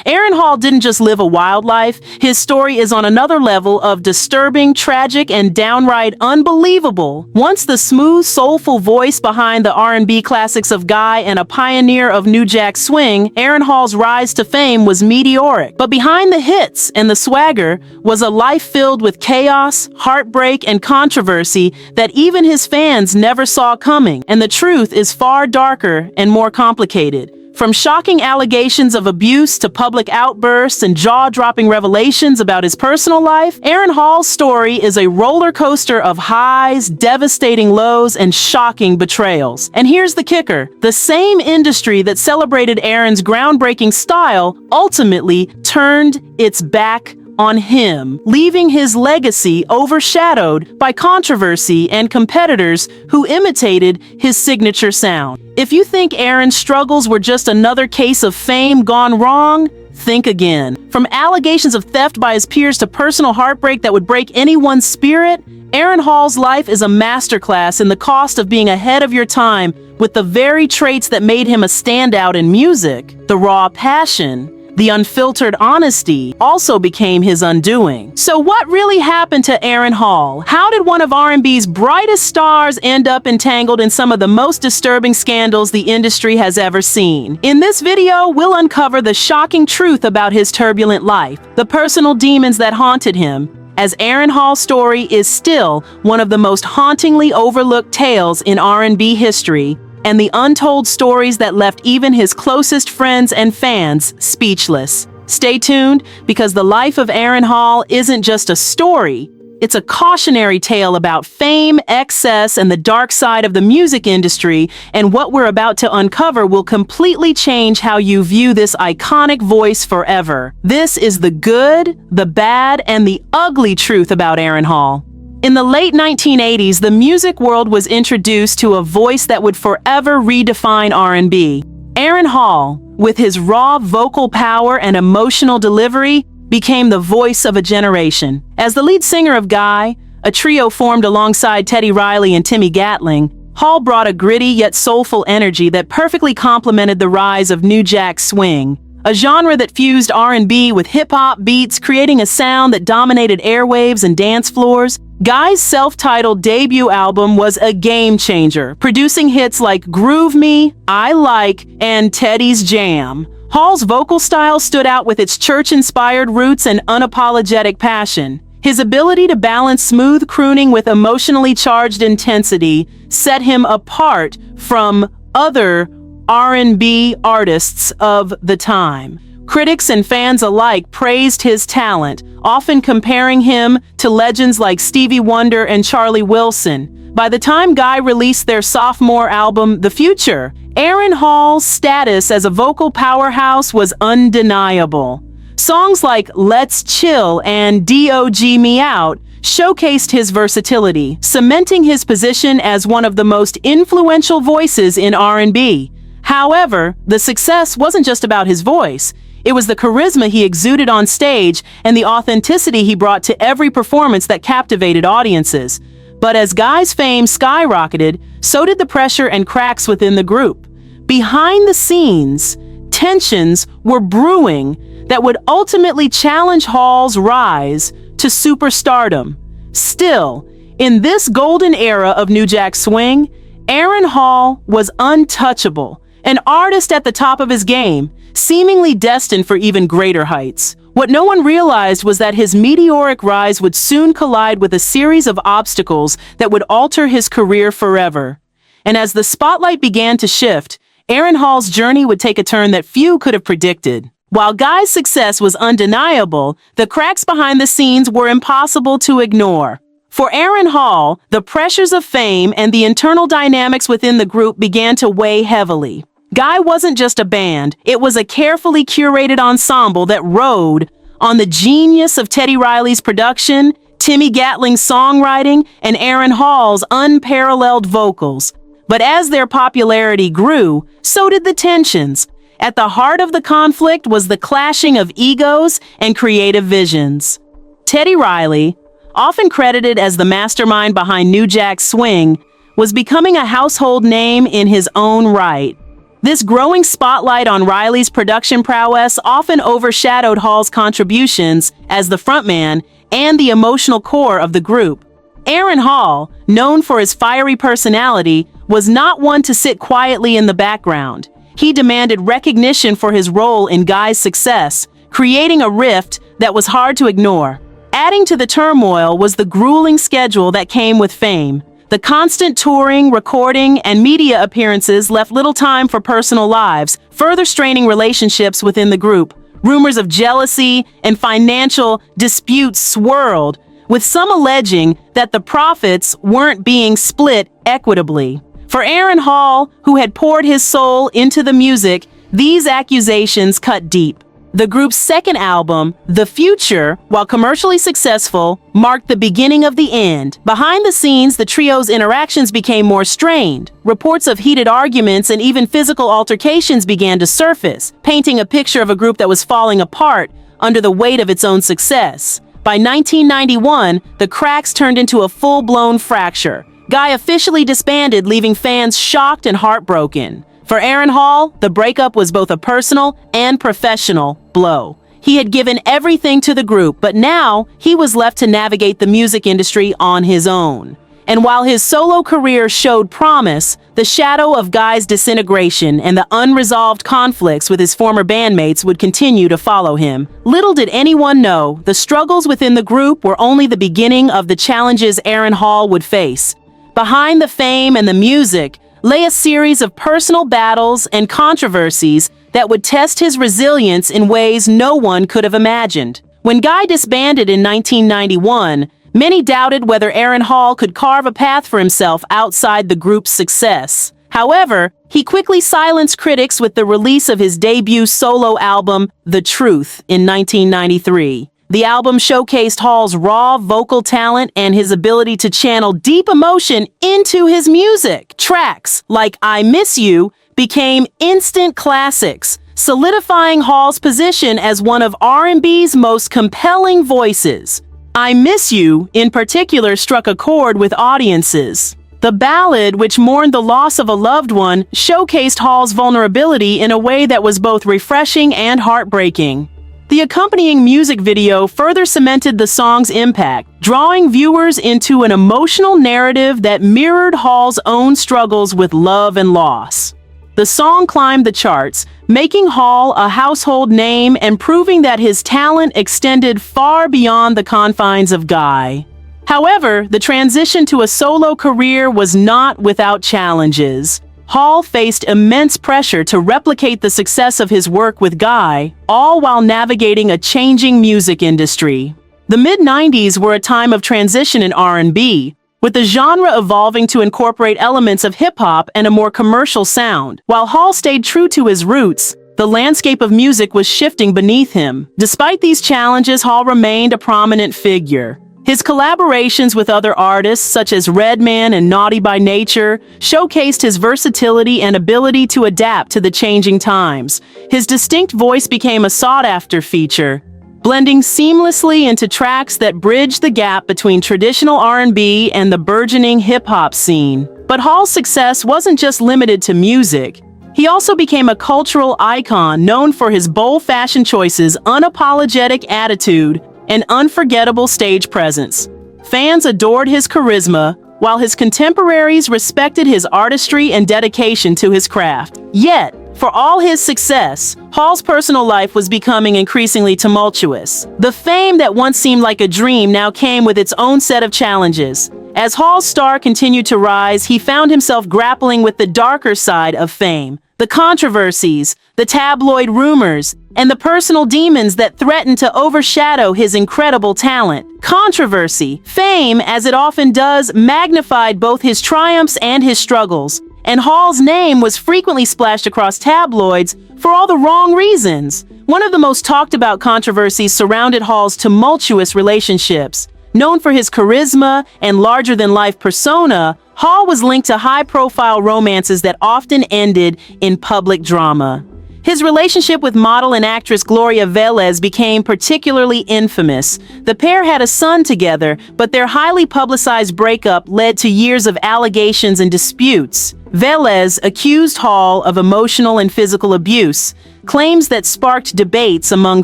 Aaron Hall didn't just live a wild life. His story is on another level of disturbing, tragic, and downright unbelievable. Once the smooth, soulful voice behind the R&B classics of Guy and a pioneer of New Jack Swing, Aaron Hall's rise to fame was meteoric. But behind the hits and the swagger was a life filled with chaos, heartbreak, and controversy that even his fans never saw coming. And the truth is far darker and more complicated. From shocking allegations of abuse to public outbursts and jaw-dropping revelations about his personal life, Aaron Hall's story is a roller coaster of highs, devastating lows, and shocking betrayals. And here's the kicker. The same industry that celebrated Aaron's groundbreaking style ultimately turned its back on him, leaving his legacy overshadowed by controversy and competitors who imitated his signature sound. If you think Aaron's struggles were just another case of fame gone wrong, think again. From allegations of theft by his peers to personal heartbreak that would break anyone's spirit, Aaron Hall's life is a masterclass in the cost of being ahead of your time with the very traits that made him a standout in music. The raw passion, the unfiltered honesty also became his undoing. So what really happened to Aaron Hall? How did one of R&B's brightest stars end up entangled in some of the most disturbing scandals the industry has ever seen? In this video, we'll uncover the shocking truth about his turbulent life, the personal demons that haunted him, as Aaron Hall's story is still one of the most hauntingly overlooked tales in R&B history, and the untold stories that left even his closest friends and fans speechless. Stay tuned, because the life of Aaron Hall isn't just a story, it's a cautionary tale about fame, excess, and the dark side of the music industry, and what we're about to uncover will completely change how you view this iconic voice forever. This is the good, the bad, and the ugly truth about Aaron Hall. In the late 1980s, the music world was introduced to a voice that would forever redefine R&B. Aaron Hall, with his raw vocal power and emotional delivery, became the voice of a generation. As the lead singer of Guy, a trio formed alongside Teddy Riley and Timmy Gatling, Hall brought a gritty yet soulful energy that perfectly complemented the rise of New Jack Swing, a genre that fused R&B with hip-hop beats, creating a sound that dominated airwaves and dance floors. Guy's self-titled debut album was a game-changer, producing hits like Groove Me, I Like, and Teddy's Jam. Hall's vocal style stood out with its church-inspired roots and unapologetic passion. His ability to balance smooth crooning with emotionally charged intensity set him apart from other R&B artists of the time. Critics and fans alike praised his talent, often comparing him to legends like Stevie Wonder and Charlie Wilson. By the time Guy released their sophomore album, The Future, Aaron Hall's status as a vocal powerhouse was undeniable. Songs like Let's Chill and Dog Me Out showcased his versatility, cementing his position as one of the most influential voices in R&B. However, the success wasn't just about his voice. It was the charisma he exuded on stage and the authenticity he brought to every performance that captivated audiences. But as Guy's fame skyrocketed, so did the pressure and cracks within the group. Behind the scenes, tensions were brewing that would ultimately challenge Hall's rise to superstardom. Still, in this golden era of New Jack Swing, Aaron Hall was untouchable, an artist at the top of his game, seemingly destined for even greater heights. What no one realized was that his meteoric rise would soon collide with a series of obstacles that would alter his career forever. And as the spotlight began to shift, Aaron Hall's journey would take a turn that few could have predicted. While Guy's success was undeniable, the cracks behind the scenes were impossible to ignore. For Aaron Hall, the pressures of fame and the internal dynamics within the group began to weigh heavily. Guy wasn't just a band, it was a carefully curated ensemble that rode on the genius of Teddy Riley's production, Timmy Gatling's songwriting, and Aaron Hall's unparalleled vocals. But as their popularity grew, so did the tensions. At the heart of the conflict was the clashing of egos and creative visions. Teddy Riley, often credited as the mastermind behind New Jack Swing, was becoming a household name in his own right. This growing spotlight on Riley's production prowess often overshadowed Hall's contributions as the frontman and the emotional core of the group. Aaron Hall, known for his fiery personality, was not one to sit quietly in the background. He demanded recognition for his role in Guy's success, creating a rift that was hard to ignore. Adding to the turmoil was the grueling schedule that came with fame. The constant touring, recording, and media appearances left little time for personal lives, further straining relationships within the group. Rumors of jealousy and financial disputes swirled, with some alleging that the profits weren't being split equitably. For Aaron Hall, who had poured his soul into the music, these accusations cut deep. The group's second album, The Future, while commercially successful, marked the beginning of the end. Behind the scenes, the trio's interactions became more strained. Reports of heated arguments and even physical altercations began to surface, painting a picture of a group that was falling apart under the weight of its own success. By 1991, the cracks turned into a full-blown fracture. Guy officially disbanded, leaving fans shocked and heartbroken. For Aaron Hall, the breakup was both a personal and professional blow. He had given everything to the group, but now he was left to navigate the music industry on his own. And while his solo career showed promise, the shadow of Guy's disintegration and the unresolved conflicts with his former bandmates would continue to follow him. Little did anyone know, the struggles within the group were only the beginning of the challenges Aaron Hall would face. Behind the fame and the music lay a series of personal battles and controversies that would test his resilience in ways no one could have imagined. When Guy disbanded in 1991, many doubted whether Aaron Hall could carve a path for himself outside the group's success. However, he quickly silenced critics with the release of his debut solo album, The Truth, in 1993. The album showcased Hall's raw vocal talent and his ability to channel deep emotion into his music. Tracks like I Miss You became instant classics, solidifying Hall's position as one of R&B's most compelling voices. I Miss You, in particular, struck a chord with audiences. The ballad, which mourned the loss of a loved one, showcased Hall's vulnerability in a way that was both refreshing and heartbreaking. The accompanying music video further cemented the song's impact, drawing viewers into an emotional narrative that mirrored Hall's own struggles with love and loss. The song climbed the charts, making Hall a household name and proving that his talent extended far beyond the confines of Guy. However, the transition to a solo career was not without challenges. Hall faced immense pressure to replicate the success of his work with Guy, all while navigating a changing music industry. The mid-90s were a time of transition in R&B, with the genre evolving to incorporate elements of hip-hop and a more commercial sound. While Hall stayed true to his roots, the landscape of music was shifting beneath him. Despite these challenges, Hall remained a prominent figure. His collaborations with other artists, such as Redman and Naughty by Nature, showcased his versatility and ability to adapt to the changing times. His distinct voice became a sought-after feature, blending seamlessly into tracks that bridged the gap between traditional R&B and the burgeoning hip-hop scene. But Hall's success wasn't just limited to music. He also became a cultural icon known for his bold fashion choices, unapologetic attitude, and unforgettable stage presence. Fans adored his charisma, while his contemporaries respected his artistry and dedication to his craft. Yet, for all his success, Hall's personal life was becoming increasingly tumultuous. The fame that once seemed like a dream now came with its own set of challenges. As Hall's star continued to rise, he found himself grappling with the darker side of fame. The controversies, the tabloid rumors, and the personal demons that threatened to overshadow his incredible talent. Controversy, fame, as it often does, magnified both his triumphs and his struggles, and Hall's name was frequently splashed across tabloids for all the wrong reasons. One of the most talked about controversies surrounded Hall's tumultuous relationships. Known for his charisma and larger-than-life persona, Hall was linked to high-profile romances that often ended in public drama. His relationship with model and actress Gloria Velez became particularly infamous. The pair had a son together, but their highly publicized breakup led to years of allegations and disputes. Velez accused Hall of emotional and physical abuse, claims that sparked debates among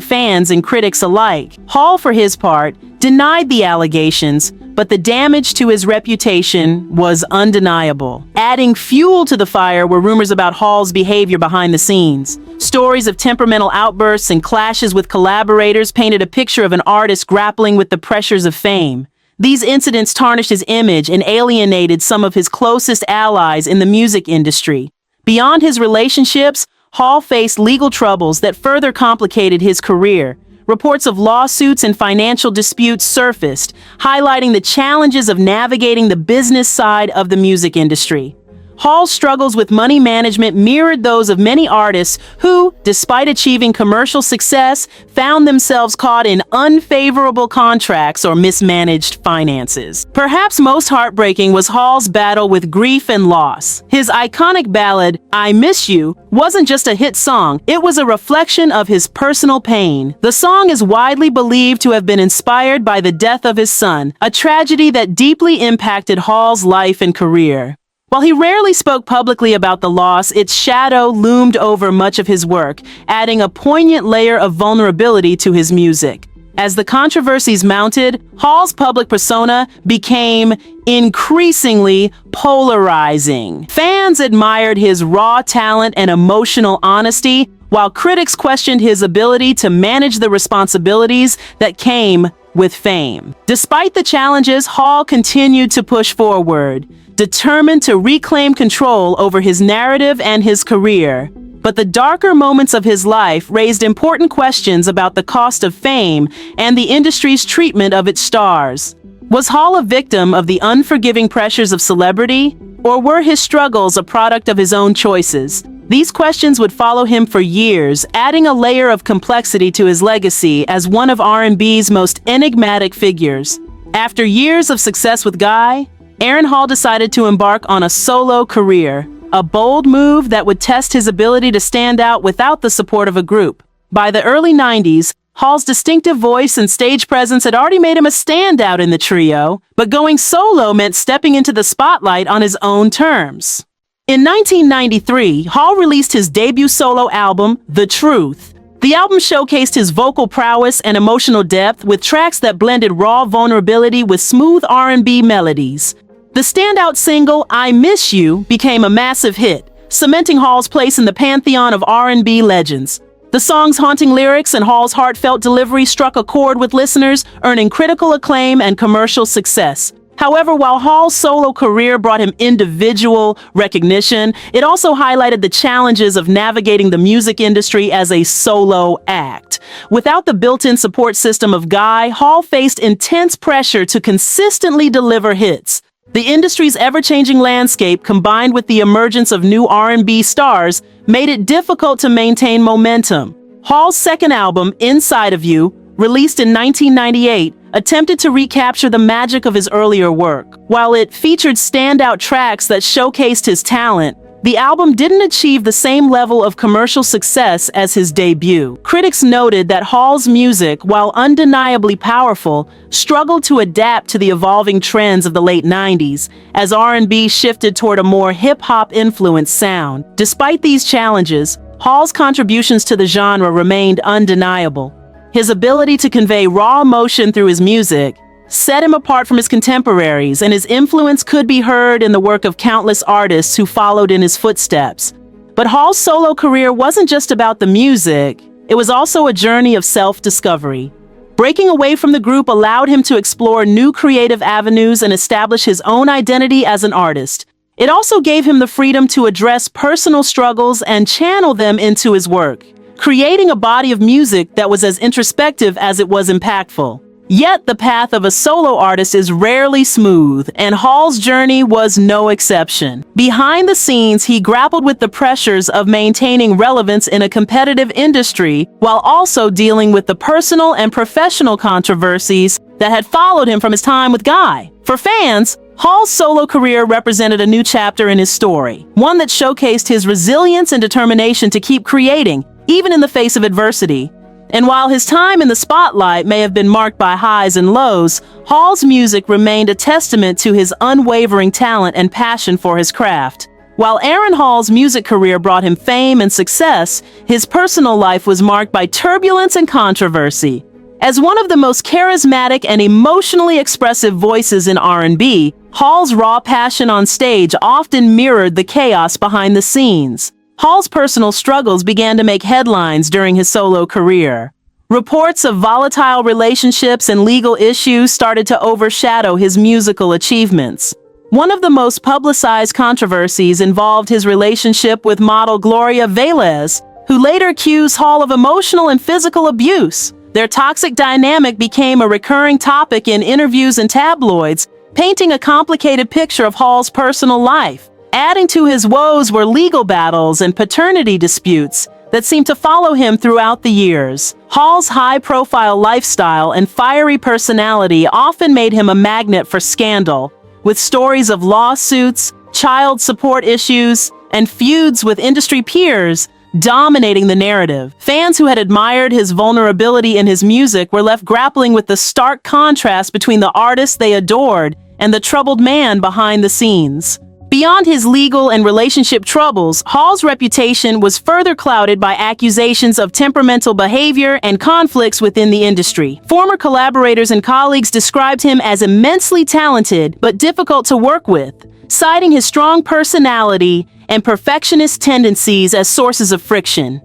fans and critics alike. Hall, for his part, denied the allegations, but the damage to his reputation was undeniable. Adding fuel to the fire were rumors about Hall's behavior behind the scenes. Stories of temperamental outbursts and clashes with collaborators painted a picture of an artist grappling with the pressures of fame. These incidents tarnished his image and alienated some of his closest allies in the music industry. Beyond his relationships, Hall faced legal troubles that further complicated his career. Reports of lawsuits and financial disputes surfaced, highlighting the challenges of navigating the business side of the music industry. Hall's struggles with money management mirrored those of many artists who, despite achieving commercial success, found themselves caught in unfavorable contracts or mismanaged finances. Perhaps most heartbreaking was Hall's battle with grief and loss. His iconic ballad, "I Miss You," wasn't just a hit song, it was a reflection of his personal pain. The song is widely believed to have been inspired by the death of his son, a tragedy that deeply impacted Hall's life and career. While he rarely spoke publicly about the loss, its shadow loomed over much of his work, adding a poignant layer of vulnerability to his music. As the controversies mounted, Hall's public persona became increasingly polarizing. Fans admired his raw talent and emotional honesty, while critics questioned his ability to manage the responsibilities that came with fame. Despite the challenges, Hall continued to push forward, determined to reclaim control over his narrative and his career. But the darker moments of his life raised important questions about the cost of fame and the industry's treatment of its stars. Was Hall a victim of the unforgiving pressures of celebrity, or were his struggles a product of his own choices? These questions would follow him for years, adding a layer of complexity to his legacy as one of R&B's most enigmatic figures. After years of success with Guy, Aaron Hall decided to embark on a solo career, a bold move that would test his ability to stand out without the support of a group. By the early 90s, Hall's distinctive voice and stage presence had already made him a standout in the trio, but going solo meant stepping into the spotlight on his own terms. In 1993, Hall released his debut solo album, The Truth. The album showcased his vocal prowess and emotional depth with tracks that blended raw vulnerability with smooth R&B melodies. The standout single, "I Miss You," became a massive hit, cementing Hall's place in the pantheon of R&B legends. The song's haunting lyrics and Hall's heartfelt delivery struck a chord with listeners, earning critical acclaim and commercial success. However, while Hall's solo career brought him individual recognition, it also highlighted the challenges of navigating the music industry as a solo act. Without the built-in support system of Guy, Hall faced intense pressure to consistently deliver hits. The industry's ever-changing landscape, combined with the emergence of new R&B stars, made it difficult to maintain momentum. Hall's second album, Inside of You, released in 1998, attempted to recapture the magic of his earlier work. While it featured standout tracks that showcased his talent, the album didn't achieve the same level of commercial success as his debut. Critics noted that Hall's music, while undeniably powerful, struggled to adapt to the evolving trends of the late 90s, as R&B shifted toward a more hip-hop influenced sound. Despite these challenges, Hall's contributions to the genre remained undeniable. His ability to convey raw emotion through his music set him apart from his contemporaries, and his influence could be heard in the work of countless artists who followed in his footsteps. But Hall's solo career wasn't just about the music, it was also a journey of self-discovery. Breaking away from the group allowed him to explore new creative avenues and establish his own identity as an artist. It also gave him the freedom to address personal struggles and channel them into his work, creating a body of music that was as introspective as it was impactful. Yet the path of a solo artist is rarely smooth, and Hall's journey was no exception. Behind the scenes, he grappled with the pressures of maintaining relevance in a competitive industry, while also dealing with the personal and professional controversies that had followed him from his time with Guy. For fans, Hall's solo career represented a new chapter in his story, one that showcased his resilience and determination to keep creating, even in the face of adversity. And while his time in the spotlight may have been marked by highs and lows, Hall's music remained a testament to his unwavering talent and passion for his craft. While Aaron Hall's music career brought him fame and success, his personal life was marked by turbulence and controversy. As one of the most charismatic and emotionally expressive voices in R&B, Hall's raw passion on stage often mirrored the chaos behind the scenes. Hall's personal struggles began to make headlines during his solo career. Reports of volatile relationships and legal issues started to overshadow his musical achievements. One of the most publicized controversies involved his relationship with model Gloria Velez, who later accused Hall of emotional and physical abuse. Their toxic dynamic became a recurring topic in interviews and tabloids, painting a complicated picture of Hall's personal life. Adding to his woes were legal battles and paternity disputes that seemed to follow him throughout the years. Hall's high-profile lifestyle and fiery personality often made him a magnet for scandal, with stories of lawsuits, child support issues, and feuds with industry peers dominating the narrative. Fans who had admired his vulnerability in his music were left grappling with the stark contrast between the artist they adored and the troubled man behind the scenes. Beyond his legal and relationship troubles, Hall's reputation was further clouded by accusations of temperamental behavior and conflicts within the industry. Former collaborators and colleagues described him as immensely talented but difficult to work with, citing his strong personality and perfectionist tendencies as sources of friction.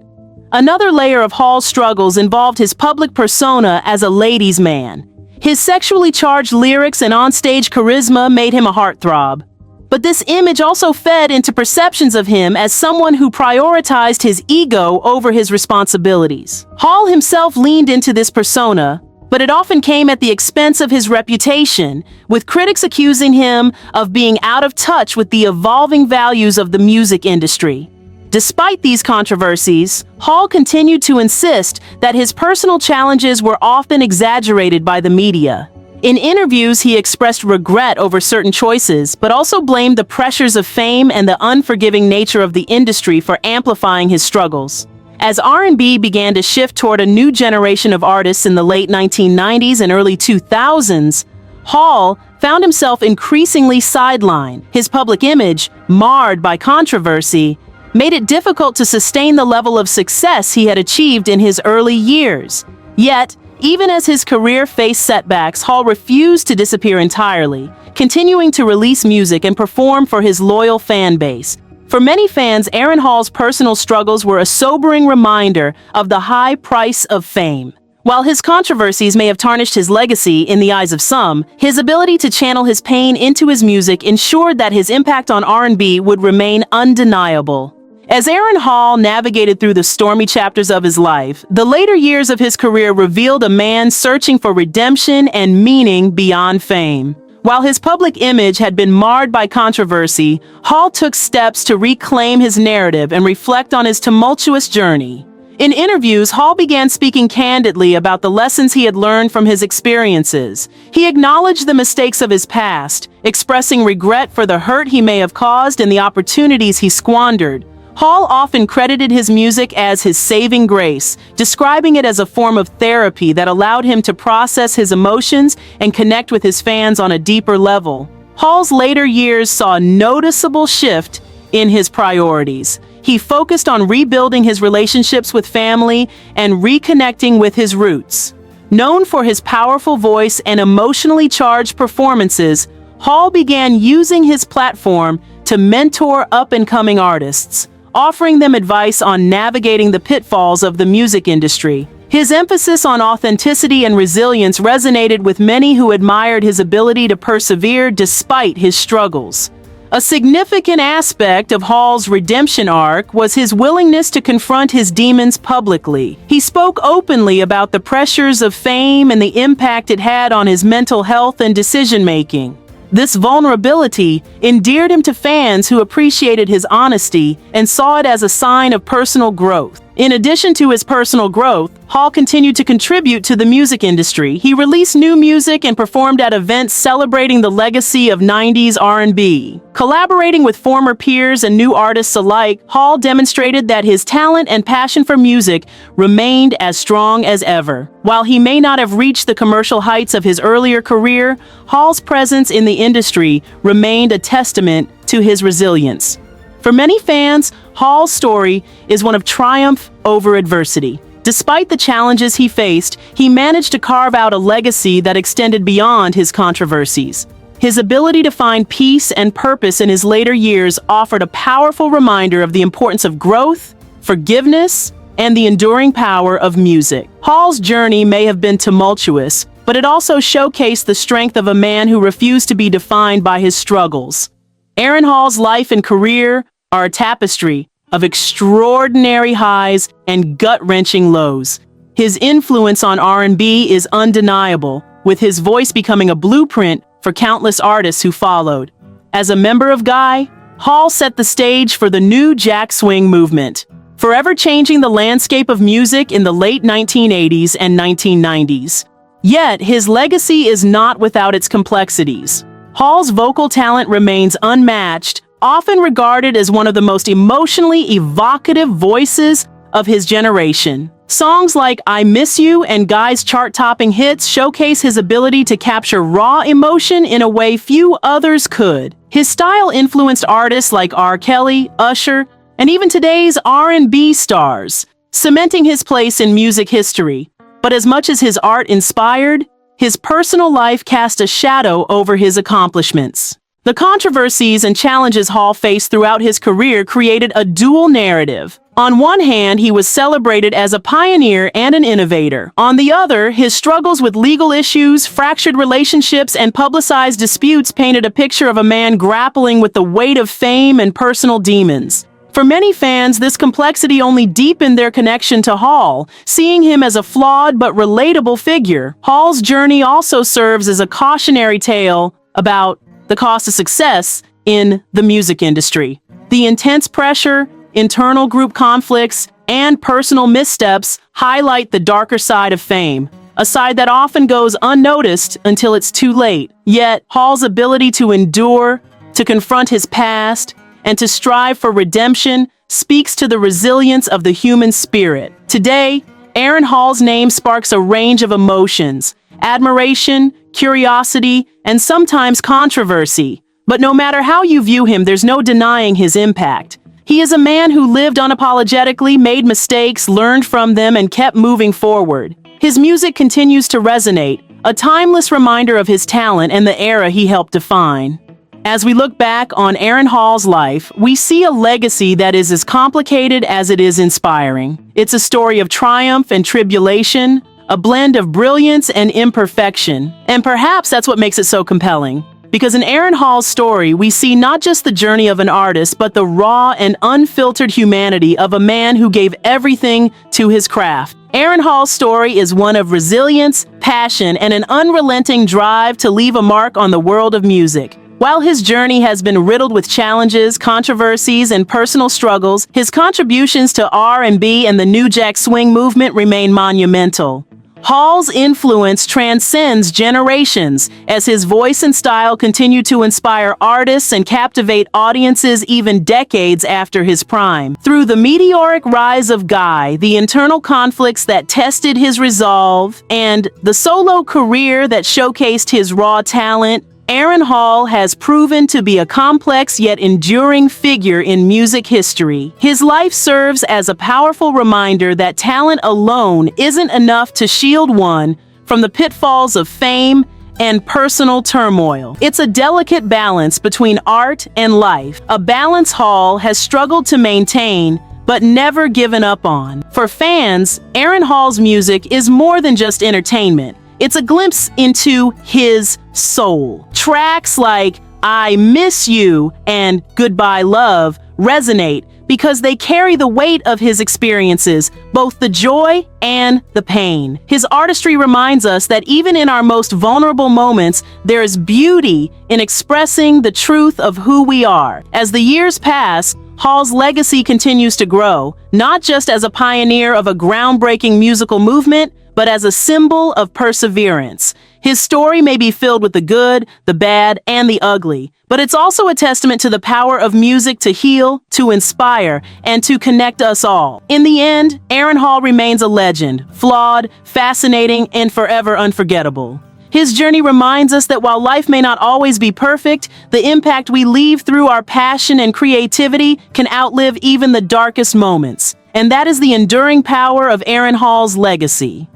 Another layer of Hall's struggles involved his public persona as a ladies' man. His sexually charged lyrics and onstage charisma made him a heartthrob. But this image also fed into perceptions of him as someone who prioritized his ego over his responsibilities. Hall himself leaned into this persona, but it often came at the expense of his reputation, with critics accusing him of being out of touch with the evolving values of the music industry. Despite these controversies, Hall continued to insist that his personal challenges were often exaggerated by the media. In interviews, he expressed regret over certain choices, but also blamed the pressures of fame and the unforgiving nature of the industry for amplifying his struggles. As R&B began to shift toward a new generation of artists in the late 1990s and early 2000s, Hall found himself increasingly sidelined. His public image, marred by controversy, made it difficult to sustain the level of success he had achieved in his early years. Yet, even as his career faced setbacks, Hall refused to disappear entirely, continuing to release music and perform for his loyal fan base. For many fans, Aaron Hall's personal struggles were a sobering reminder of the high price of fame. While his controversies may have tarnished his legacy in the eyes of some, his ability to channel his pain into his music ensured that his impact on R&B would remain undeniable. As Aaron Hall navigated through the stormy chapters of his life, the later years of his career revealed a man searching for redemption and meaning beyond fame. While his public image had been marred by controversy, Hall took steps to reclaim his narrative and reflect on his tumultuous journey. In interviews, Hall began speaking candidly about the lessons he had learned from his experiences. He acknowledged the mistakes of his past, expressing regret for the hurt he may have caused and the opportunities he squandered. Hall often credited his music as his saving grace, describing it as a form of therapy that allowed him to process his emotions and connect with his fans on a deeper level. Hall's later years saw a noticeable shift in his priorities. He focused on rebuilding his relationships with family and reconnecting with his roots. Known for his powerful voice and emotionally charged performances, Hall began using his platform to mentor up-and-coming artists, offering them advice on navigating the pitfalls of the music industry. His emphasis on authenticity and resilience resonated with many who admired his ability to persevere despite his struggles. A significant aspect of Hall's redemption arc was his willingness to confront his demons publicly. He spoke openly about the pressures of fame and the impact it had on his mental health and decision-making. This vulnerability endeared him to fans who appreciated his honesty and saw it as a sign of personal growth. In addition to his personal growth, Hall continued to contribute to the music industry. He released new music and performed at events celebrating the legacy of 90s R&B. Collaborating with former peers and new artists alike, Hall demonstrated that his talent and passion for music remained as strong as ever. While he may not have reached the commercial heights of his earlier career, Hall's presence in the industry remained a testament to his resilience. For many fans, Hall's story is one of triumph over adversity. Despite the challenges he faced, he managed to carve out a legacy that extended beyond his controversies. His ability to find peace and purpose in his later years offered a powerful reminder of the importance of growth, forgiveness, and the enduring power of music. Hall's journey may have been tumultuous, but it also showcased the strength of a man who refused to be defined by his struggles. Aaron Hall's life and career are a tapestry of extraordinary highs and gut-wrenching lows. His influence on R&B is undeniable, with his voice becoming a blueprint for countless artists who followed. As a member of Guy, Hall set the stage for the new Jack Swing movement, forever changing the landscape of music in the late 1980s and 1990s. Yet, his legacy is not without its complexities. Hall's vocal talent remains unmatched, often regarded as one of the most emotionally evocative voices of his generation. Songs like I Miss You and Guy's chart-topping hits showcase his ability to capture raw emotion in a way few others could. His style influenced artists like R. Kelly, Usher, and even today's R&B stars, cementing his place in music history. But as much as his art inspired, his personal life cast a shadow over his accomplishments. The controversies and challenges Hall faced throughout his career created a dual narrative. On one hand, he was celebrated as a pioneer and an innovator. On the other, his struggles with legal issues, fractured relationships, and publicized disputes painted a picture of a man grappling with the weight of fame and personal demons. For many fans, this complexity only deepened their connection to Hall, seeing him as a flawed but relatable figure. Hall's journey also serves as a cautionary tale about the cost of success in the music industry. The intense pressure, internal group conflicts, and personal missteps highlight the darker side of fame, a side that often goes unnoticed until it's too late. Yet, Hall's ability to endure, to confront his past, and to strive for redemption speaks to the resilience of the human spirit. Today, Aaron Hall's name sparks a range of emotions: admiration, curiosity, and sometimes controversy. But no matter how you view him, there's no denying his impact. He is a man who lived unapologetically, made mistakes, learned from them, and kept moving forward. His music continues to resonate, a timeless reminder of his talent and the era he helped define. As we look back on Aaron Hall's life, we see a legacy that is as complicated as it is inspiring. It's a story of triumph and tribulation, a blend of brilliance and imperfection. And perhaps that's what makes it so compelling. Because in Aaron Hall's story, we see not just the journey of an artist, but the raw and unfiltered humanity of a man who gave everything to his craft. Aaron Hall's story is one of resilience, passion, and an unrelenting drive to leave a mark on the world of music. While his journey has been riddled with challenges, controversies, and personal struggles, his contributions to R&B and the new Jack Swing movement remain monumental. Hall's influence transcends generations, as his voice and style continue to inspire artists and captivate audiences even decades after his prime. Through the meteoric rise of Guy, the internal conflicts that tested his resolve, and the solo career that showcased his raw talent, Aaron Hall has proven to be a complex yet enduring figure in music history. His life serves as a powerful reminder that talent alone isn't enough to shield one from the pitfalls of fame and personal turmoil. It's a delicate balance between art and life, a balance Hall has struggled to maintain but never given up on. For fans, Aaron Hall's music is more than just entertainment. It's a glimpse into his soul. Tracks like I Miss You and Goodbye Love resonate because they carry the weight of his experiences, both the joy and the pain. His artistry reminds us that even in our most vulnerable moments, there is beauty in expressing the truth of who we are. As the years pass, Hall's legacy continues to grow, not just as a pioneer of a groundbreaking musical movement, but as a symbol of perseverance. His story may be filled with the good, the bad, and the ugly, but it's also a testament to the power of music to heal, to inspire, and to connect us all. In the end, Aaron Hall remains a legend, flawed, fascinating, and forever unforgettable. His journey reminds us that while life may not always be perfect, the impact we leave through our passion and creativity can outlive even the darkest moments. And that is the enduring power of Aaron Hall's legacy.